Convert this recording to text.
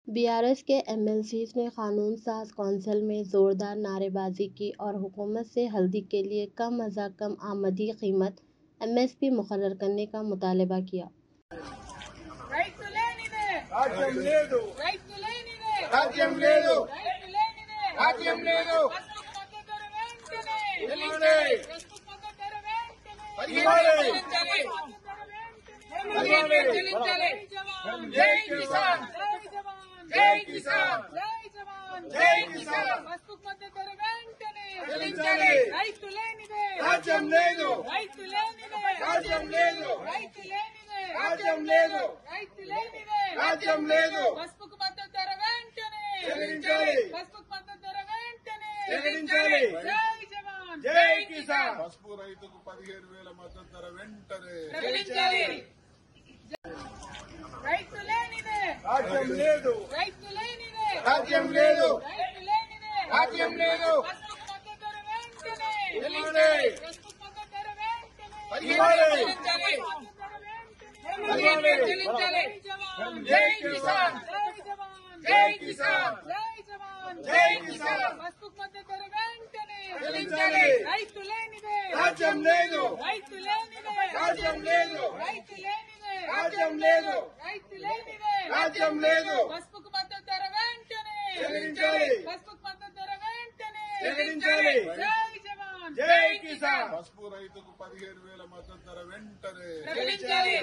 BRS के MLCs ने कानून साज कौंसिल में जोरदार नारेबाजी की और हुकूमत से हल्दी के लिए कम अज़ कम आमदी कीमत एमएसपी मुकर्रर करने का मुतालबा किया। जय किसान, जय किसान, जय जवान, जय किसान। वस्तु मध्य ధర వెంటనే చెల్లించాలి। రైతులేనిదే రాజ్యం లేదు, రైతులేనిదే రాజ్యం లేదు, రైతులేనిదే రాజ్యం లేదు, రైతులేనిదే రాజ్యం లేదు। వస్తు మధ్య ధర వెంటనే చెల్లించాలి, వస్తు మధ్య ధర వెంటనే చెల్లించాలి। జై జవాన్, జై కిసాన్। పసుపు రైతుకు 15,000 మద్దతు ధర వెంటనే చెల్లించాలి। రైతులేనిదే రాజ్యం లేదు, రైతులేనిదే రాజ్యం లేదు, రైతులేనిదే రాజ్యం లేదు। వస్తు మధ్య ధర వెంటనే చెల్లించాలి, వస్తు మధ్య ధర వెంటనే చెల్లించాలి, చెల్లించాలి। జై కిసాన్, జై జవాన్, జై కిసాన్, జై జవాన్, జై కిసాన్। వస్తు మధ్య ధర వెంటనే చెల్లించాలి, రైతులేనిదే రాజ్యం లేదు, రైతులేనిదే రాజ్యం లేదు, రైతులేనిదే రాజ్యం లేదు, రైతులేనిదే రాజ్యం లేదు। వస్తుకు మద్దతు ధర వెంటనే చెల్లించాలి, వస్తుకు మద్దతు ధర వెంటనే చెల్లించాలి। జై జవాన్, జై కిసాన్। పసుపు రైతుకు 15,000 మద్దతు ధర వెంటనే చెల్లించాలి।